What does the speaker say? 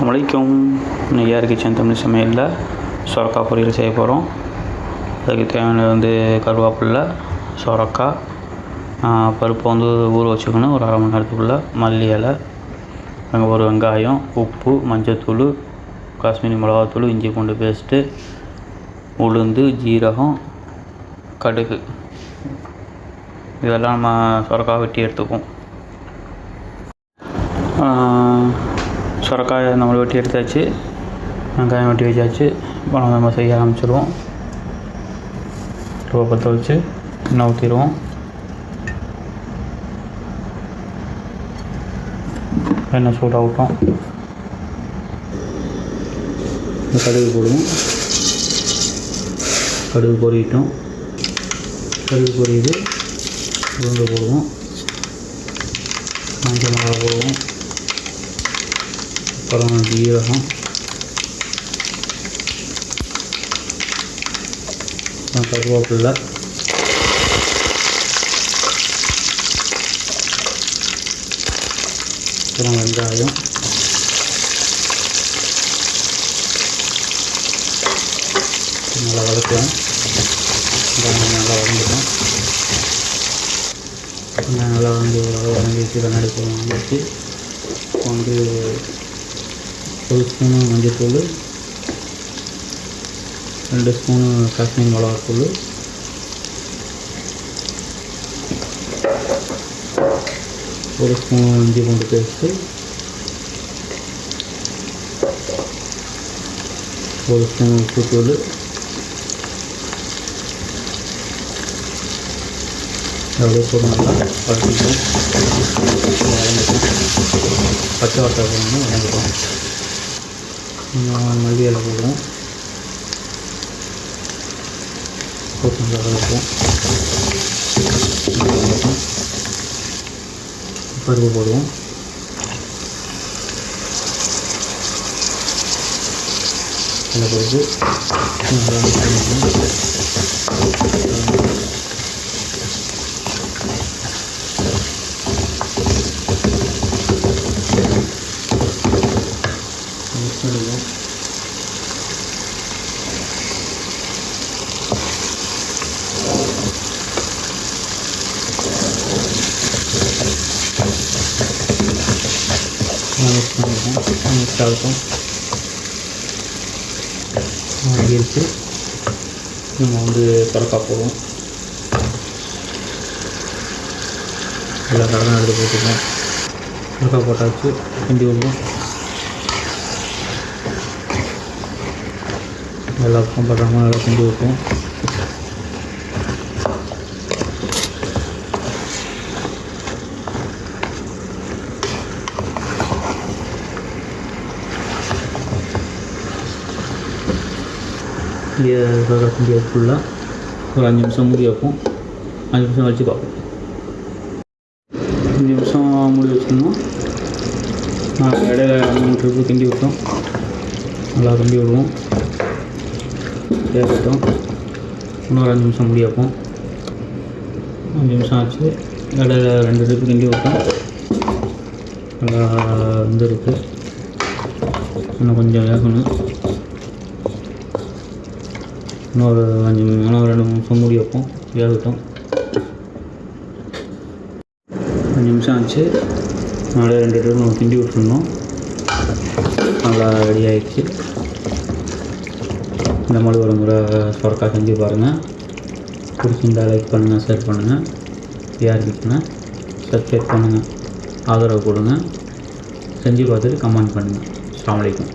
அஸ்ஸலாமு அலைக்கும். யார் கிச்சன் தமிழ் சமையலில் சொரக்காய் பொரியல் செய்ய போகிறோம். அதுக்கு தேவையானது கருவேப்பிலை, சொரக்காய், பருப்பை ஊற வச்சுக்கணும். ஒரு அரை மணி நேரத்துக்குள்ளே மல்லி இலை, ஒரு வெங்காயம், உப்பு, மஞ்சத்தூள், காஷ்மீரி மிளகாத்தூள், இஞ்சி பூண்டு பேஸ்ட்டு, உளுந்து, ஜீரகம், கடுகு, இதெல்லாம் நம்ம சொரக்காய் வெட்டி எடுத்துக்குவோம். சொரக்காயை நம்ம வெட்டி எடுத்தாச்சு, வெங்காயம் வெட்டி வச்சாச்சு. இப்போ நம்ம செய்ய ஆரம்பிச்சிடுவோம். ஸ்டவ் பற்ற வச்சு எண்ணெய் ஊற்றிடுவோம். எண்ணெய் சூடாகட்டும். கடுகு போடுவோம். கடுகு பொரியட்டும். கடுகு பொரியுது. உளுந்து போடுவோம். மஞ்சள் மிளகா போடுவோம். அப்புறம் ஜீரகம், கருவேப்பிலை, அப்புறம் வெங்காயம், நல்லா வதக்கலாம். நல்லா வதங்கிடும். நல்லா வதங்கிச்சு. கண்ணாடி வச்சு ஒரு ஸ்பூனு மஞ்சத்தூள், 2 ஸ்பூனு காஷ்மீரி மிளகாத்தூள், ஒரு ஸ்பூன் இஞ்சி பூண்டு பேஸ்ட்டு, ஒரு ஸ்பூன் உப்புத்தூள், எவ்வளோ போதும் நல்லா வதக்கிட்டோம். பச்சை வாட்டை போடணும். வதங்கிட்டோம். மல்லி இலை போடுவோம். கொத்தமல்லி வைப்போம். பருப்பு போடுவோம். அந்த பருப்பு மிக்ஸ் இருக்கு. நம்ம சொரக்காய் போடுவோம். எல்லா கடலாம் எடுத்து போட்டுப்போம். சொரக்காய் போட்டாச்சு. கிண்டி விடுவோம். எல்லா பக்கம் போடுறாங்க. நல்லா கிண்டி விட்டுவோம். கிண்டி ஃபுல்லாக ஒரு 5 நிமிஷம் மூடி வைப்போம். 5 நிமிஷம் வச்சு பார்ப்போம். 5 நிமிஷம் மூடி வச்சுருந்தோம். இடையில 3 ட்ரிப்பு கிண்டி விட்டோம். நல்லா கிண்டி விடுவோம். சேர்த்துட்டோம். இன்னொரு 5 நிமிஷம் மூடி வைப்போம். 5 நிமிஷம் ஆச்சு. இடையில 2 ட்ரிப்பு கிண்டி விட்டோம். நல்லா வந்துருக்கு. இன்னும் கொஞ்சம் வேகணும். இன்னொரு 2 நிமிஷம் மூடி வைப்போம். வேகட்டும். 5 நிமிஷம் ஆச்சு. நாளே 2 ட்ரிப் நம்ம கிண்டி விட்டுருந்தோம். நல்லா ரெடி ஆகிடுச்சு. இந்த மாதிரி ஒரு முறை சொரக்காய் செஞ்சு பாருங்கள். பிடிச்சிருந்தா லைக் பண்ணுங்கள், ஷேர் பண்ணுங்கள். யார் கிட்டனா சப்ஸ்கிரைப் பண்ணுங்கள். ஆதரவு கொடுங்க. செஞ்சு பார்த்துட்டு கமெண்ட் பண்ணுங்கள். அஸ்ஸலாமு அலைக்கும்.